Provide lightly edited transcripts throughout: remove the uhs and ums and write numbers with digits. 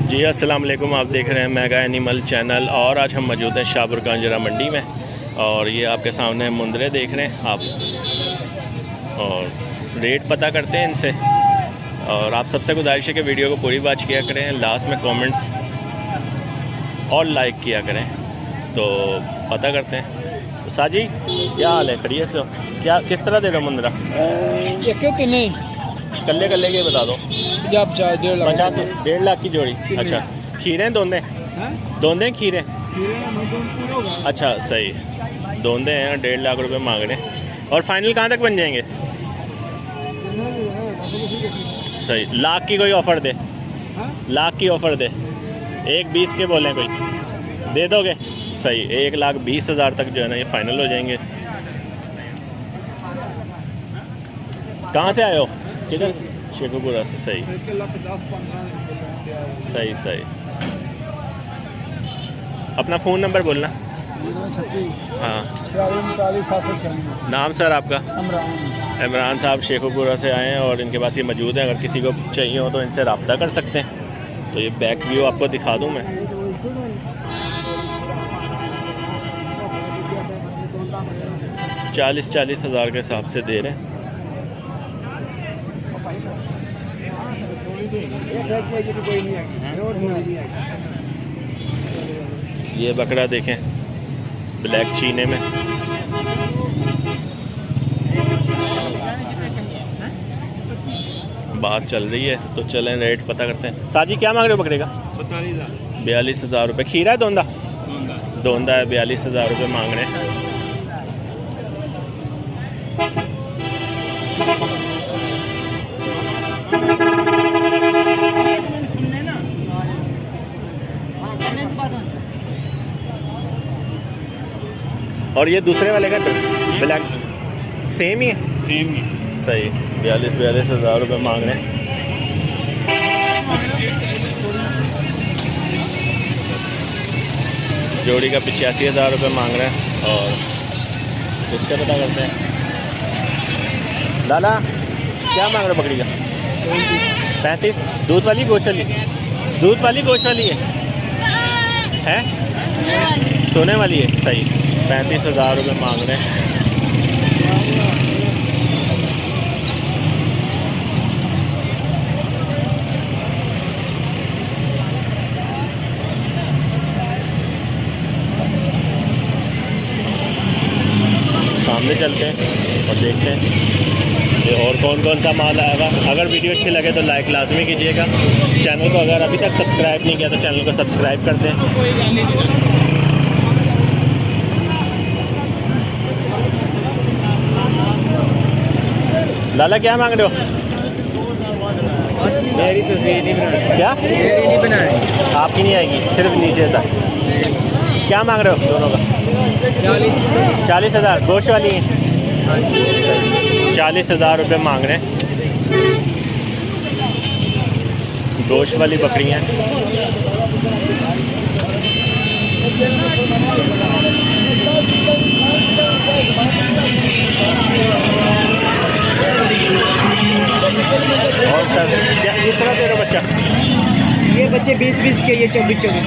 जी अस्सलाम वालेकुम, आप देख रहे हैं मेगा एनिमल चैनल और आज हम मौजूद हैं शाहपुर कांजरा मंडी में। और ये आपके सामने मुंदरे देख रहे हैं आप, और रेट पता करते हैं इनसे। और आप सबसे गुजारिश है कि वीडियो को पूरी वॉच किया करें, लास्ट में कमेंट्स और लाइक किया करें। तो पता करते हैं। उस्ताद जी क्या हाल है, खड़िए से हो? क्या किस तरह दे रहे हो मुंदरा? नहीं कल्ले कल्ले के बता दो। 50 1.5 लाख की जोड़ी। अच्छा, खीरे दोंदे दोंदे खीरे? अच्छा सही, दोंदे हैं। 1.5 लाख रुपए मांग रहे हैं। और फाइनल कहाँ तक बन जाएंगे? सही, लाख की कोई ऑफर दे, लाख की ऑफर दे। 1.20 के बोले कोई, दे दोगे? सही, 1,20,000 तक जो है ना ये फाइनल हो जाएंगे। कहाँ से आए हो? किधर? शेखुपुरा से। सही सही सही। अपना फ़ोन नंबर बोलना। हाँ, नाम सर आपका? इमरान साहब शेखुपुरा से आए हैं और इनके पास ये मौजूद है। अगर किसी को चाहिए हो तो इनसे रब्ता कर सकते हैं। तो ये बैक व्यू आपको दिखा दूँ मैं। चालीस हज़ार के हिसाब से दे रहे हैं। ये बकरा देखें, ब्लैक चीने में। बात चल रही है तो चलें रेट पता करते हैं। साजी क्या मांग रहे हो बकरे का? 42,000 रुपये। खीरा है दोंदा? दोंदा है, 42,000 रुपये मांग रहे हैं। और ये दूसरे वाले का ब्लैक सेम ही है? सेम ही। सही, 42,000 रुपये मांग रहे हैं। जोड़ी का 85,000 रुपये मांग रहे हैं। और इसका पता करते हैं। लाला क्या मांग रहे हो बकरी का? 35। दूध वाली गोश्त वाली? दूध वाली गोश्त वाली है? सोने वाली है। सही, 35,000 रुपये मांग रहे हैं। सामने चलते हैं और देखते हैं ये और कौन कौन सा माल आएगा। अगर वीडियो अच्छी लगे तो लाइक लाजमी कीजिएगा। चैनल को अगर अभी तक सब्सक्राइब नहीं किया तो चैनल को सब्सक्राइब कर दें। लाला क्या मांग रहे हो? मेरी तस्वीर नहीं बनाई। क्या? मेरी नहीं बनाई। आपकी नहीं आएगी, सिर्फ नीचे था। क्या मांग रहे हो दोनों का? 40,000। गोश्त वाली है? 40,000 रुपये मांग रहे हैं। गोश्त वाली बकरियाँ। और क्या किस तरह दे रहे हो बच्चा? ये बच्चे 20-20 के, ये 24-24।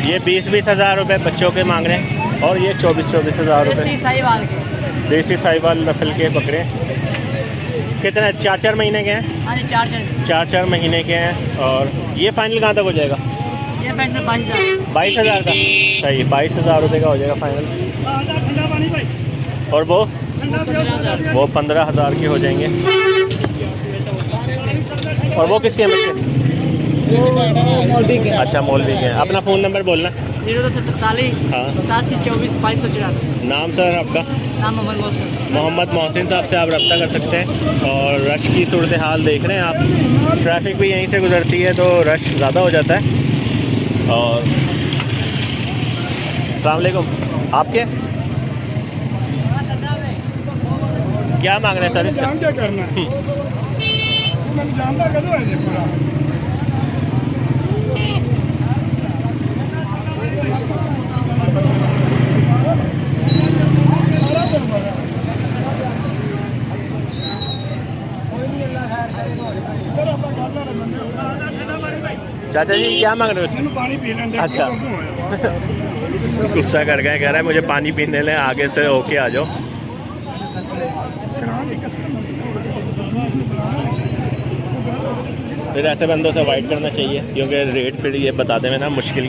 ये 20-20 हज़ार रुपये बच्चों के मांग रहे हैं। और ये 24-24 हज़ार रुपये देसी साहिवाल नस्ल के बकरे। कितने? 4-4 महीने के हैं? 4-4 महीने के हैं। और ये फाइनल कहाँ तक हो जाएगा? ये फाइनल 22,000 का। सही, 22,000 रुपये का हो जाएगा फाइनल। और वो 15,000 के हो जाएंगे। और वो किसके हैं बच्चे? मौलवी के। अच्छा, मौलवी के हैं। अपना फ़ोन नंबर बोलना। 043 हाँ, 8724 नाम सर आपका? नाम मोहम्मद मोहसिन साहब से आप रब्ता कर सकते हैं। और रश की सूरत हाल देख रहे हैं आप, ट्रैफिक भी यहीं से गुजरती है तो रश ज़्यादा हो जाता है। और अस्सलाम वालेकुम, आपके क्या मांग रहे हैं सर इसका? क्या करना है? चाचा जी क्या मांग रहे हो? पानी पी लें। अच्छा गुस्सा कर गए, कह रहा है मुझे पानी पीने लें, आगे से होके आ जाओ। फिर ऐसे बंदों से अवॉइड करना चाहिए, क्योंकि रेट फिर ये बताते हुए ना मुश्किल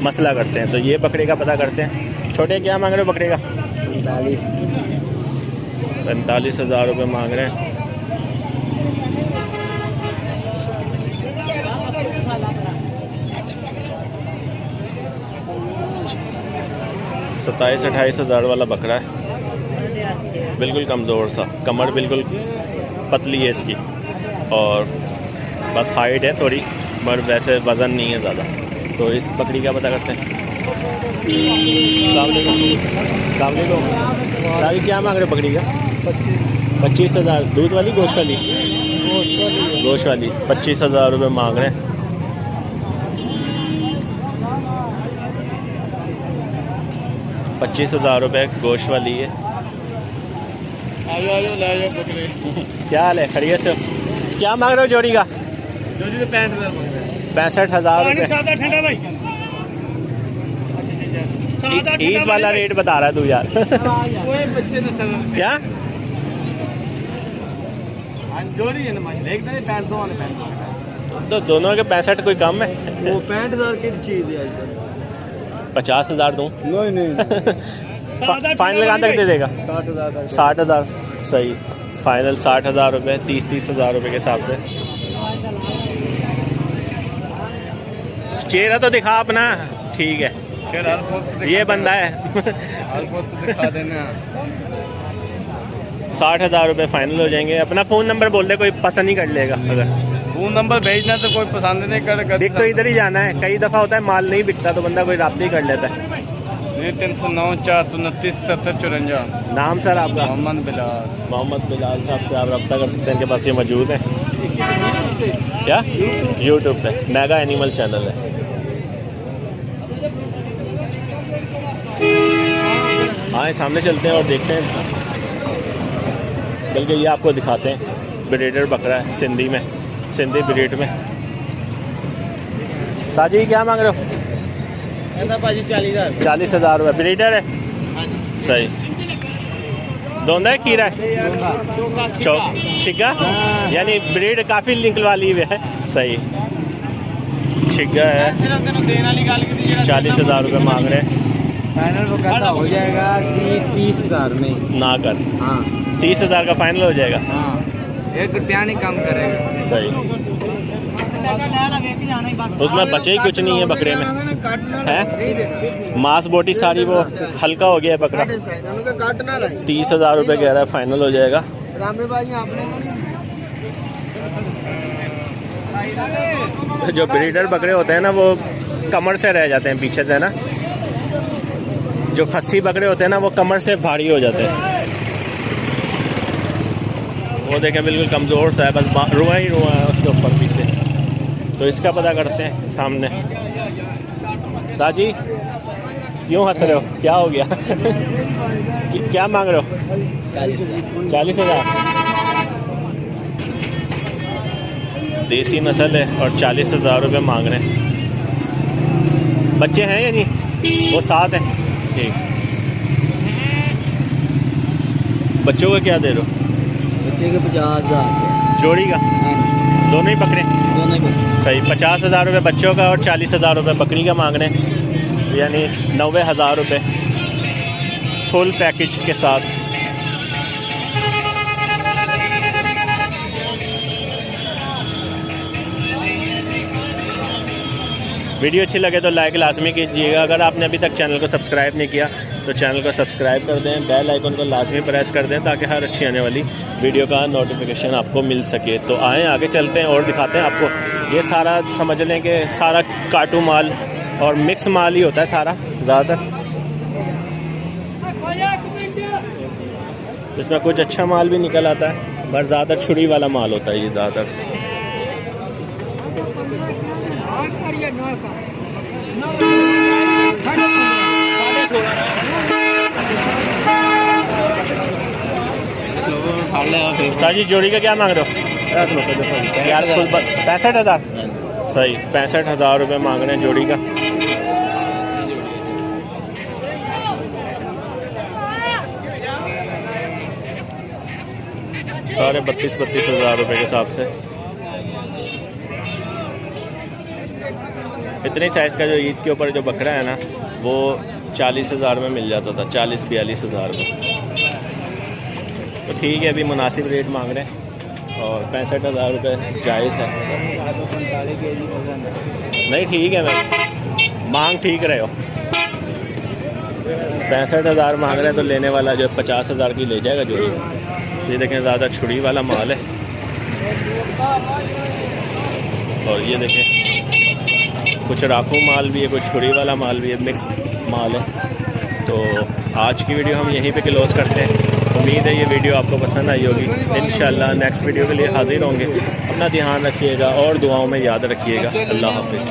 मसला करते हैं। तो ये बकरे का पता करते हैं। छोटे क्या मांग रहे हो बकरे का? 45,000 रुपये मांग रहे हैं। सत्ताईस 28,000 वाला बकरा है, बिल्कुल कमज़ोर सा, कमर बिल्कुल पतली है इसकी, और बस हाइट है थोड़ी, पर वैसे वज़न नहीं है ज़्यादा। तो इस बकरी का पता करते हैं। दादी क्या मांग रहे हो बकरी का? 25,000। दूध वाली गोश्त वाली? गोश्त वाली 25,000 रुपये मांग रहे हैं। ₹25,000 गोश्त वाली है। क्या हाल है, खड़िए से? क्या मांग रहे हो जोड़ी का? 65,000 रुपये। ईद वाला रेट बता रहा है तू यार। क्या तो दोनों के 65 कोई कम है? वो 65,000 की चीज़ है। 50,000 दूँ? नहीं फाइनल कहाँ तक दे देगा? 60,000। 60,000 सही। फाइनल 60,000 रुपये, 30,000 रुपये के हिसाब से। चेहरा तो दिखा अपना, ठीक है। ये बंदा है। दिखा देना। 60,000 रुपये फाइनल हो जाएंगे। अपना फ़ोन नंबर बोल दे, कोई पसंद ही कर लेगा। अगर फोन नंबर भेजना तो कोई पसंद नहीं कर। बिक तो इधर ही जाना है। कई दफ़ा होता है माल नहीं बिकता तो बंदा कोई राब्ता ही कर लेता है। 309 429 7754। नाम सर आपका? मोहम्मद बिलाल। मोहम्मद बिलाल साहब से आप रब्ता कर सकते हैं, इनके पास ये मौजूद है। क्या? यूट्यूब पे मेगा एनिमल चैनल है। आए सामने चलते हैं और देखते हैं, बल्कि ये आपको दिखाते हैं। ब्रीडर बकरा है, सिंधी में, सिंधी ब्रीड में। साजी क्या मांग रहे हो? 40,000 रुपये। ब्रीडर है? सही। दोनों है, कीरा है? छिग्गा, यानी ब्रीड काफ़ी लिंक वाली है। सही, छिग्गा है। 40,000 रुपये मांग रहे हैं। फाइनल वो कहता हो जाएगा कि 30,000 में ना कर। हाँ 30,000 का फाइनल हो जाएगा। हाँ, 1 रुपया नहीं कम करेगा। सही। उसमें बचे ही कुछ नहीं है बकरे में, है मांस बोटी सारी, वो हल्का हो गया है बकरा। 30,000 रुपये कह रहा है, फाइनल हो जाएगा। जो ब्रीडर बकरे होते हैं ना, वो कमर से रह जाते हैं पीछे से ना। जो खस्सी बकरे होते हैं ना, वो कमर से भारी हो जाते हैं। वो देखें बिल्कुल कमज़ोर सा है, बस रुआ ही रुआ है उसके ऊपर पीछे। तो इसका पता करते हैं सामने। ताजी क्यों हंस रहे हो, क्या हो गया? क्या मांग रहे हो? 40,000। देसी नस्ल है और 40,000 रुपये मांग रहे हैं। बच्चे हैं या नहीं? वो 7 हैं। ठीक, बच्चों का क्या दे रहे हो? बच्चे के 50,000 जोड़ी का? दोनों ही बकरे? दोनों ही। सही। 50,000 रुपये बच्चों का और 40,000 रुपये बकरी का मांग रहे हैं, यानी 90,000 रुपये फुल पैकेज के साथ। वीडियो अच्छी लगे तो लाइक लाजमी कीजिएगा। अगर आपने अभी तक चैनल को सब्सक्राइब नहीं किया तो चैनल को सब्सक्राइब कर दें, बेल आइकन को लाजमी प्रेस कर दें, ताकि हर अच्छी आने वाली वीडियो का नोटिफिकेशन आपको मिल सके। तो आएँ आगे चलते हैं और दिखाते हैं आपको। ये सारा समझ लें कि सारा काटू माल और मिक्स माल ही होता है सारा ज़्यादातर। इसमें कुछ अच्छा माल भी निकल आता है, पर ज़्यादातर छुरी वाला माल होता है ये ज़्यादातर। ताजी जोड़ी का क्या मांग रहे हो? यार 65,000 सही, 65,000 रुपये मांग रहे हैं जोड़ी का। सारे 32,000 रुपये के हिसाब से। इतने साइज़ का जो ईद के ऊपर जो बकरा है ना, वो 40,000 में मिल जाता था, 40-42,000 में। तो ठीक है, अभी मुनासिब रेट मांग रहे हैं और 65,000 रुपये जायज़ है। नहीं ठीक है, मैं मांग ठीक रहे हो। 65,000 मांग रहे हैं तो लेने वाला जो 50,000 की ले जाएगा जोड़ी। ये देखें, ज़्यादा छुरी वाला माल है। और ये देखें, कुछ राखू माल भी है, कुछ छुरी वाला माल भी है, मिक्स माल है। तो आज की वीडियो हम यहीं पे क्लोज़ करते हैं। उम्मीद है ये वीडियो आपको पसंद आई होगी। इंशाल्लाह नेक्स्ट वीडियो के लिए हाजिर होंगे। अपना ध्यान रखिएगा और दुआओं में याद रखिएगा। अल्लाह हाफिज़।